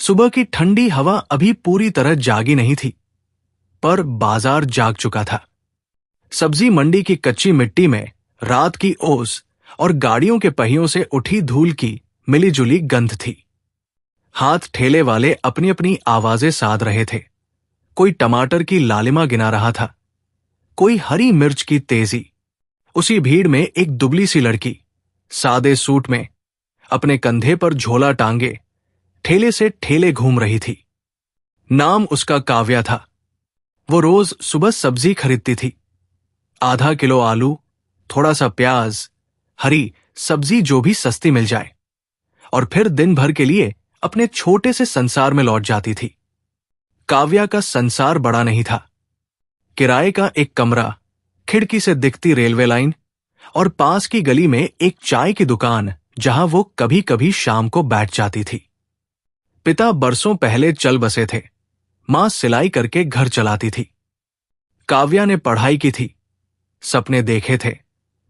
सुबह की ठंडी हवा अभी पूरी तरह जागी नहीं थी, पर बाजार जाग चुका था। सब्जी मंडी की कच्ची मिट्टी में रात की ओस और गाड़ियों के पहियों से उठी धूल की मिलीजुली गंध थी। हाथ ठेले वाले अपनी अपनी आवाजें साध रहे थे। कोई टमाटर की लालिमा गिना रहा था, कोई हरी मिर्च की तेजी। उसी भीड़ में एक दुबली सी लड़की सादे सूट में अपने कंधे पर झोला टांगे ठेले से ठेले घूम रही थी। नाम उसका काव्या था। वो रोज सुबह सब्जी खरीदती थी। आधा किलो आलू, थोड़ा सा प्याज, हरी सब्जी जो भी सस्ती मिल जाए, और फिर दिन भर के लिए अपने छोटे से संसार में लौट जाती थी। काव्या का संसार बड़ा नहीं था। किराए का एक कमरा, खिड़की से दिखती रेलवे लाइन और पास की गली में एक चाय की दुकान जहां वो कभी कभी शाम को बैठ जाती थी। पिता बरसों पहले चल बसे थे। मां सिलाई करके घर चलाती थी। काव्या ने पढ़ाई की थी, सपने देखे थे,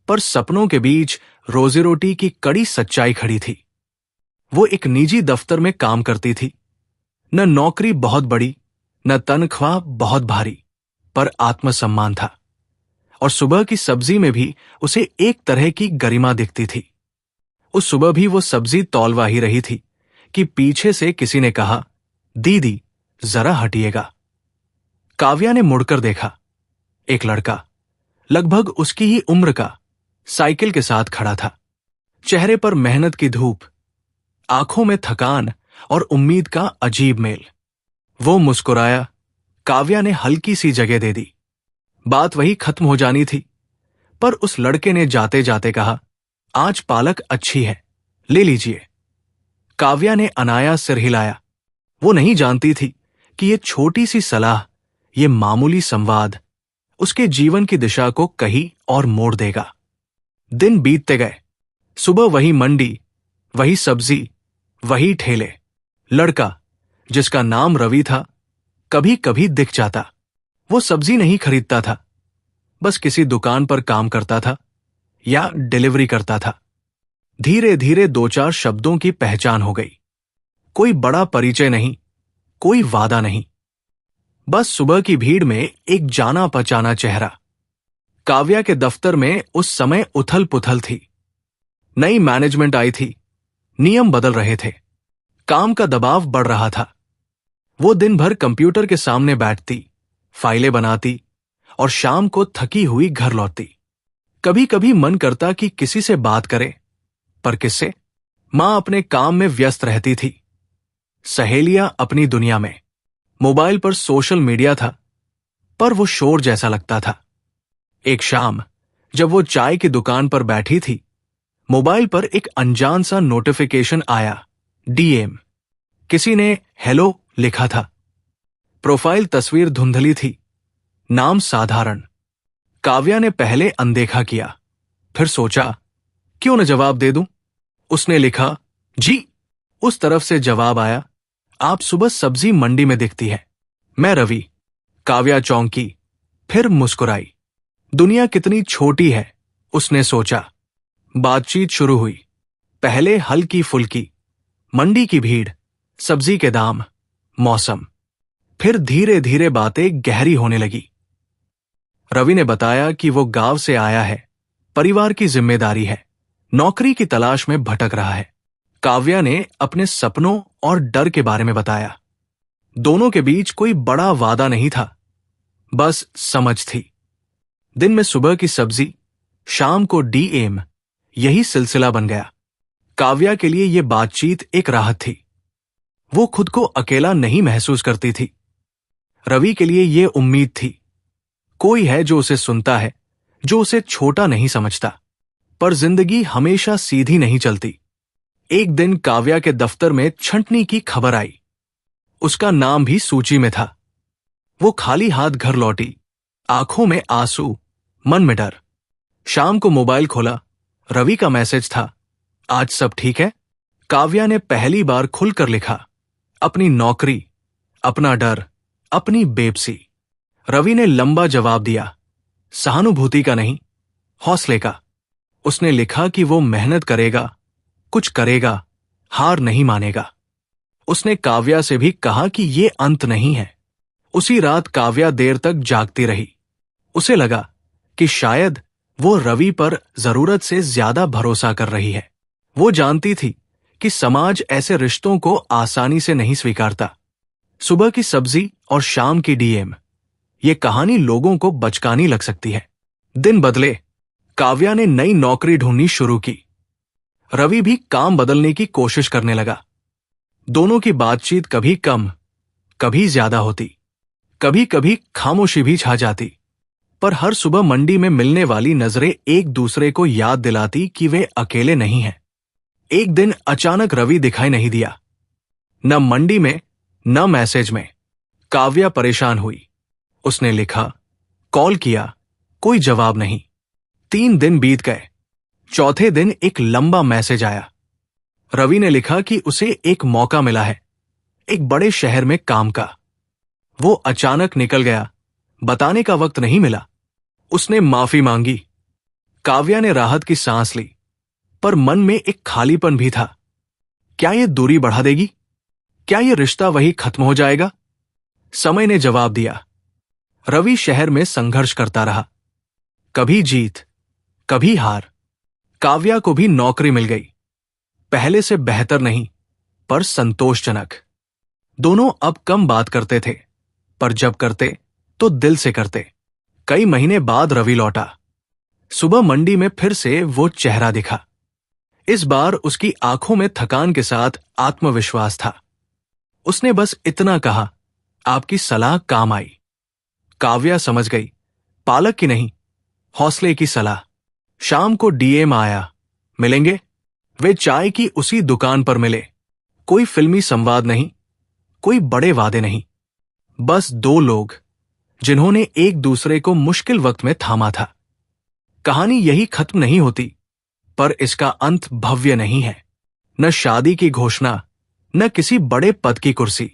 पर सपनों के बीच रोजी रोटी की कड़ी सच्चाई खड़ी थी। वो एक निजी दफ्तर में काम करती थी। न नौकरी बहुत बड़ी, न तनख्वाह बहुत भारी, पर आत्मसम्मान था। और सुबह की सब्जी में भी उसे एक तरह की गरिमा दिखती थी। उस सुबह भी वो सब्जी तौलवा ही रही थी कि पीछे से किसी ने कहा, दीदी जरा हटिएगा। काव्या ने मुड़कर देखा। एक लड़का, लगभग उसकी ही उम्र का, साइकिल के साथ खड़ा था। चेहरे पर मेहनत की धूप, आंखों में थकान और उम्मीद का अजीब मेल। वो मुस्कुराया। काव्या ने हल्की सी जगह दे दी। बात वही खत्म हो जानी थी, पर उस लड़के ने जाते जाते कहा, आज पालक अच्छी है, ले लीजिए। काव्या ने अनाया सिर हिलाया। वो नहीं जानती थी कि ये छोटी सी सलाह, ये मामूली संवाद उसके जीवन की दिशा को कहीं और मोड़ देगा। दिन बीतते गए। सुबह वही मंडी, वही सब्जी, वही ठेले। लड़का, जिसका नाम रवि था, कभी कभी दिख जाता। वो सब्जी नहीं खरीदता था, बस किसी दुकान पर काम करता था या डिलीवरी करता था। धीरे धीरे दो चार शब्दों की पहचान हो गई। कोई बड़ा परिचय नहीं, कोई वादा नहीं, बस सुबह की भीड़ में एक जाना पहचाना चेहरा। काव्या के दफ्तर में उस समय उथल पुथल थी। नई मैनेजमेंट आई थी, नियम बदल रहे थे, काम का दबाव बढ़ रहा था। वो दिन भर कंप्यूटर के सामने बैठती, फाइलें बनाती और शाम को थकी हुई घर लौटती। कभी कभी मन करता कि किसी से बात करे, पर किससे? मां अपने काम में व्यस्त रहती थी, सहेलियां अपनी दुनिया में, मोबाइल पर सोशल मीडिया था, पर वो शोर जैसा लगता था। एक शाम जब वो चाय की दुकान पर बैठी थी, मोबाइल पर एक अनजान सा नोटिफिकेशन आया। डीएम। किसी ने हेलो लिखा था। प्रोफाइल तस्वीर धुंधली थी, नाम साधारण। काव्या ने पहले अनदेखा किया, फिर सोचा क्यों न जवाब दे दूं। उसने लिखा, जी। उस तरफ से जवाब आया, आप सुबह सब्जी मंडी में दिखती है, मैं रवि। काव्या चौंकी, फिर मुस्कुराई। दुनिया कितनी छोटी है, उसने सोचा। बातचीत शुरू हुई। पहले हल्की फुल्की, मंडी की भीड़, सब्जी के दाम, मौसम। फिर धीरे धीरे बातें गहरी होने लगी। रवि ने बताया कि वो गांव से आया है, परिवार की जिम्मेदारी है, नौकरी की तलाश में भटक रहा है। काव्या ने अपने सपनों और डर के बारे में बताया। दोनों के बीच कोई बड़ा वादा नहीं था, बस समझ थी। दिन में सुबह की सब्जी, शाम को डीएम, यही सिलसिला बन गया। काव्या के लिए यह बातचीत एक राहत थी। वो खुद को अकेला नहीं महसूस करती थी। रवि के लिए यह उम्मीद थी, कोई है जो उसे सुनता है, जो उसे छोटा नहीं समझता। पर जिंदगी हमेशा सीधी नहीं चलती। एक दिन काव्या के दफ्तर में छंटनी की खबर आई। उसका नाम भी सूची में था। वो खाली हाथ घर लौटी, आंखों में आंसू, मन में डर। शाम को मोबाइल खोला, रवि का मैसेज था, आज सब ठीक है? काव्या ने पहली बार खुलकर लिखा, अपनी नौकरी, अपना डर, अपनी बेबसी। रवि ने लंबा जवाब दिया, सहानुभूति का नहीं, हौसले का। उसने लिखा कि वो मेहनत करेगा, कुछ करेगा, हार नहीं मानेगा। उसने काव्या से भी कहा कि ये अंत नहीं है। उसी रात काव्या देर तक जागती रही। उसे लगा कि शायद वो रवि पर जरूरत से ज्यादा भरोसा कर रही है। वो जानती थी कि समाज ऐसे रिश्तों को आसानी से नहीं स्वीकारता। सुबह की सब्जी और शाम की डीएम, ये कहानी लोगों को बचकानी लग सकती है। दिन बदले, काव्या ने नई नौकरी ढूंढनी शुरू की। रवि भी काम बदलने की कोशिश करने लगा। दोनों की बातचीत कभी कम, कभी ज्यादा होती। कभी कभी खामोशी भी छा जाती। पर हर सुबह मंडी में मिलने वाली नजरें एक दूसरे को याद दिलाती कि वे अकेले नहीं हैं। एक दिन अचानक रवि दिखाई नहीं दिया। न मंडी में, न मैसेज में। काव्या परेशान हुई। उसने लिखा, कॉल किया, कोई जवाब नहीं। 3 दिन बीत गए। चौथे दिन एक लंबा मैसेज आया। रवि ने लिखा कि उसे एक मौका मिला है, एक बड़े शहर में काम का। वो अचानक निकल गया, बताने का वक्त नहीं मिला। उसने माफी मांगी। काव्या ने राहत की सांस ली, पर मन में एक खालीपन भी था। क्या ये दूरी बढ़ा देगी? क्या ये रिश्ता वही खत्म हो जाएगा? समय ने जवाब दिया। रवि शहर में संघर्ष करता रहा, कभी जीत, कभी हार। काव्या को भी नौकरी मिल गई, पहले से बेहतर नहीं, पर संतोषजनक। दोनों अब कम बात करते थे, पर जब करते तो दिल से करते। कई महीने बाद रवि लौटा। सुबह मंडी में फिर से वो चेहरा दिखा। इस बार उसकी आंखों में थकान के साथ आत्मविश्वास था। उसने बस इतना कहा, आपकी सलाह काम आई। काव्या समझ गई, पालक की नहीं, हौसले की सलाह। शाम को डीएम आया, मिलेंगे? वे चाय की उसी दुकान पर मिले। कोई फिल्मी संवाद नहीं, कोई बड़े वादे नहीं, बस 2 लोग जिन्होंने एक दूसरे को मुश्किल वक्त में थामा था। कहानी यही खत्म नहीं होती, पर इसका अंत भव्य नहीं है। न शादी की घोषणा, न किसी बड़े पद की कुर्सी।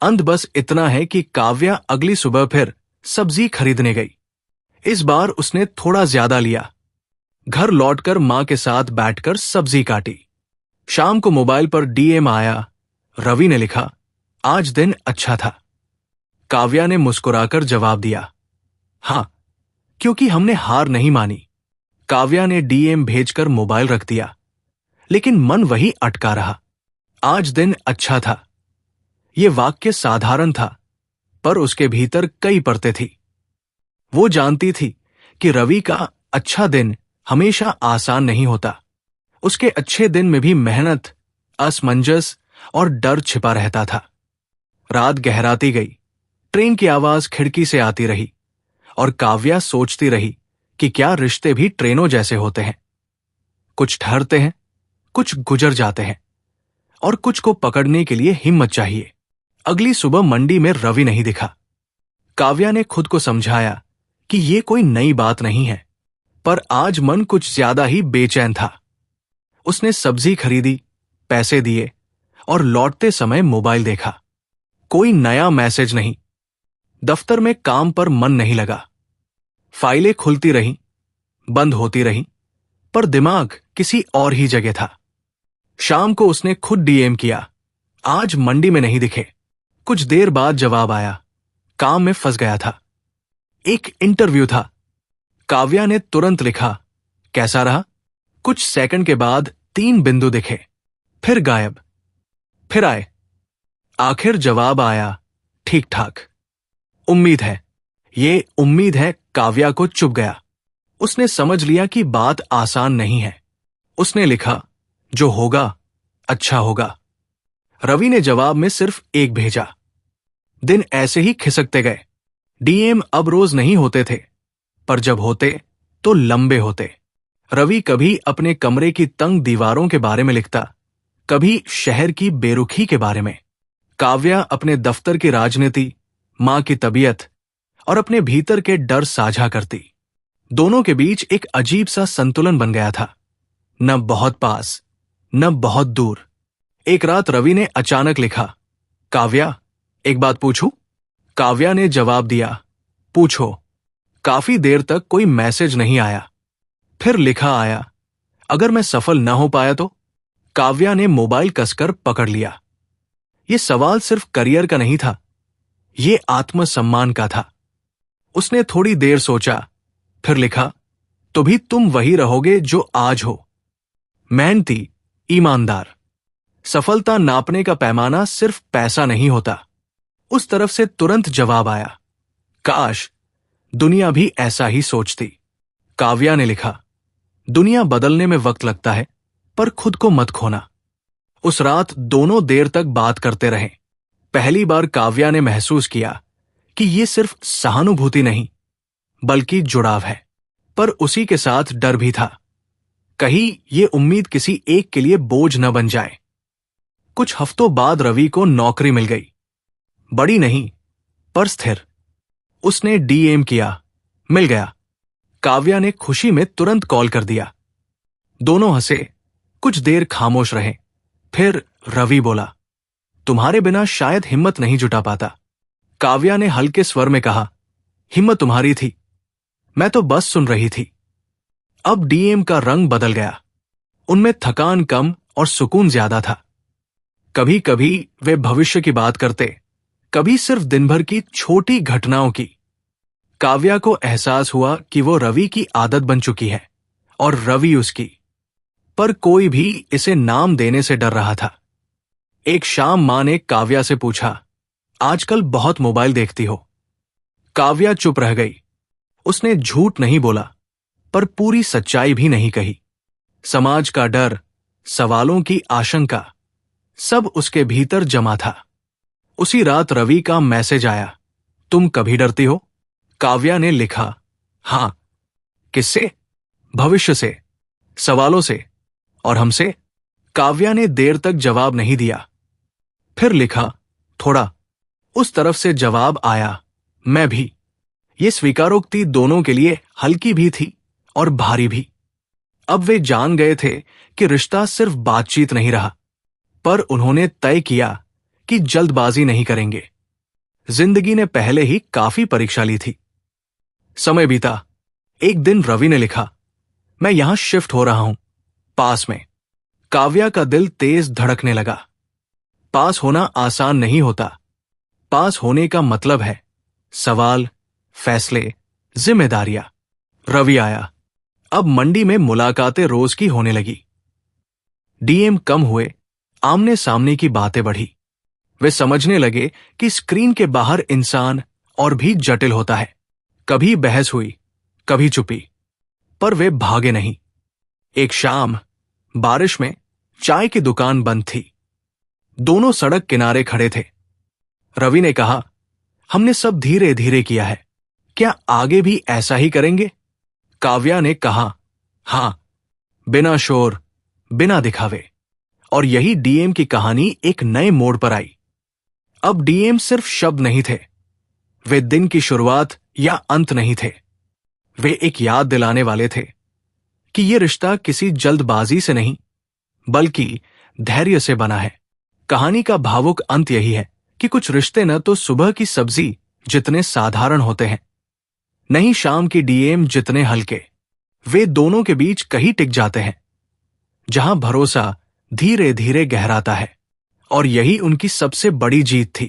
अंत बस इतना है कि काव्या अगली सुबह फिर सब्जी खरीदने गई। इस बार उसने थोड़ा ज्यादा लिया। घर लौटकर मां के साथ बैठकर सब्जी काटी। शाम को मोबाइल पर डीएम आया। रवि ने लिखा, आज दिन अच्छा था। काव्या ने मुस्कुराकर जवाब दिया, हां, क्योंकि हमने हार नहीं मानी। काव्या ने डीएम भेजकर मोबाइल रख दिया, लेकिन मन वही अटका रहा। आज दिन अच्छा था। यह वाक्य साधारण था, पर उसके भीतर कई परतें थी। वो जानती थी कि रवि का अच्छा दिन हमेशा आसान नहीं होता। उसके अच्छे दिन में भी मेहनत, असमंजस और डर छिपा रहता था। रात गहराती गई। ट्रेन की आवाज खिड़की से आती रही और काव्या सोचती रही कि क्या रिश्ते भी ट्रेनों जैसे होते हैं। कुछ ठहरते हैं, कुछ गुजर जाते हैं, और कुछ को पकड़ने के लिए हिम्मत चाहिए। अगली सुबह मंडी में रवि नहीं दिखा। काव्या ने खुद को समझाया कि ये कोई नई बात नहीं है, पर आज मन कुछ ज्यादा ही बेचैन था। उसने सब्जी खरीदी, पैसे दिए और लौटते समय मोबाइल देखा। कोई नया मैसेज नहीं। दफ्तर में काम पर मन नहीं लगा। फाइलें खुलती रहीं, बंद होती रहीं, पर दिमाग किसी और ही जगह था। शाम को उसने खुद डीएम किया, आज मंडी में नहीं दिखे। कुछ देर बाद जवाब आया, काम में फंस गया था। एक इंटरव्यू था। काव्या ने तुरंत लिखा, कैसा रहा? कुछ सेकंड के बाद 3 बिंदु दिखे, फिर गायब, फिर आए। आखिर जवाब आया, ठीक ठाक। उम्मीद है। ये उम्मीद है काव्या को चुभ गया। उसने समझ लिया कि बात आसान नहीं है। उसने लिखा, जो होगा अच्छा होगा। रवि ने जवाब में सिर्फ एक भेजा। दिन ऐसे ही खिसकते गए। डीएम अब रोज नहीं होते थे, पर जब होते तो लंबे होते। रवि कभी अपने कमरे की तंग दीवारों के बारे में लिखता, कभी शहर की बेरुखी के बारे में। काव्या अपने दफ्तर की राजनीति, मां की तबीयत और अपने भीतर के डर साझा करती। दोनों के बीच एक अजीब सा संतुलन बन गया था, न बहुत पास, न बहुत दूर। एक रात रवि ने अचानक लिखा, काव्या, एक बात पूछूं? काव्या ने जवाब दिया, पूछो। काफी देर तक कोई मैसेज नहीं आया। फिर लिखा आया, अगर मैं सफल न हो पाया तो? काव्या ने मोबाइल कसकर पकड़ लिया। ये सवाल सिर्फ करियर का नहीं था, ये आत्मसम्मान का था। उसने थोड़ी देर सोचा, फिर लिखा, तो भी तुम वही रहोगे जो आज हो, मेहनती, ईमानदार। सफलता नापने का पैमाना सिर्फ पैसा नहीं होता। उस तरफ से तुरंत जवाब आया, काश दुनिया भी ऐसा ही सोचती। काव्या ने लिखा, दुनिया बदलने में वक्त लगता है, पर खुद को मत खोना। उस रात दोनों देर तक बात करते रहे। पहली बार काव्या ने महसूस किया कि ये सिर्फ सहानुभूति नहीं, बल्कि जुड़ाव है। पर उसी के साथ डर भी था, कहीं ये उम्मीद किसी एक के लिए बोझ न बन जाए। कुछ हफ्तों बाद रवि को नौकरी मिल गई। बड़ी नहीं, पर स्थिर। उसने डीएम किया, मिल गया। काव्या ने खुशी में तुरंत कॉल कर दिया। दोनों हंसे, कुछ देर खामोश रहे। फिर रवि बोला, तुम्हारे बिना शायद हिम्मत नहीं जुटा पाता। काव्या ने हल्के स्वर में कहा, हिम्मत तुम्हारी थी, मैं तो बस सुन रही थी। अब डीएम का रंग बदल गया। उनमें थकान कम और सुकून ज्यादा था। कभी कभी वे भविष्य की बात करते, कभी सिर्फ दिन भर की छोटी घटनाओं की। काव्या को एहसास हुआ कि वो रवि की आदत बन चुकी है और रवि उसकी। पर कोई भी इसे नाम देने से डर रहा था। एक शाम मां ने काव्या से पूछा, आजकल बहुत मोबाइल देखती हो? काव्या चुप रह गई। उसने झूठ नहीं बोला, पर पूरी सच्चाई भी नहीं कही। समाज का डर, सवालों की आशंका, सब उसके भीतर जमा था। उसी रात रवि का मैसेज आया, तुम कभी डरती हो? काव्या ने लिखा, हां। किससे? भविष्य से, सवालों से, और हमसे। काव्या ने देर तक जवाब नहीं दिया। फिर लिखा, थोड़ा। उस तरफ से जवाब आया, मैं भी। ये स्वीकारोक्ति दोनों के लिए हल्की भी थी और भारी भी। अब वे जान गए थे कि रिश्ता सिर्फ बातचीत नहीं रहा, पर उन्होंने तय किया कि जल्दबाजी नहीं करेंगे। जिंदगी ने पहले ही काफी परीक्षा ली थी। समय बीता। एक दिन रवि ने लिखा, मैं यहां शिफ्ट हो रहा हूं, पास में। काव्या का दिल तेज धड़कने लगा। पास होना आसान नहीं होता। पास होने का मतलब है सवाल, फैसले, जिम्मेदारियां। रवि आया। अब मंडी में मुलाकातें रोज की होने लगी। डीएम कम हुए, आमने सामने की बातें बढ़ी। वे समझने लगे कि स्क्रीन के बाहर इंसान और भी जटिल होता है। कभी बहस हुई, कभी चुपी, पर वे भागे नहीं। एक शाम बारिश में चाय की दुकान बंद थी। दोनों सड़क किनारे खड़े थे। रवि ने कहा, हमने सब धीरे धीरे किया है, क्या आगे भी ऐसा ही करेंगे? काव्या ने कहा, हां, बिना शोर, बिना दिखावे। और यही डीएम की कहानी एक नए मोड़ पर आई। अब डीएम सिर्फ शब्द नहीं थे, वे दिन की शुरुआत या अंत नहीं थे। वे एक याद दिलाने वाले थे कि यह रिश्ता किसी जल्दबाजी से नहीं, बल्कि धैर्य से बना है। कहानी का भावुक अंत यही है कि कुछ रिश्ते न तो सुबह की सब्जी जितने साधारण होते हैं, नहीं शाम की डीएम जितने हल्के। वे दोनों के बीच कहीं टिक जाते हैं जहां भरोसा धीरे धीरे गहराता है। और यही उनकी सबसे बड़ी जीत थी।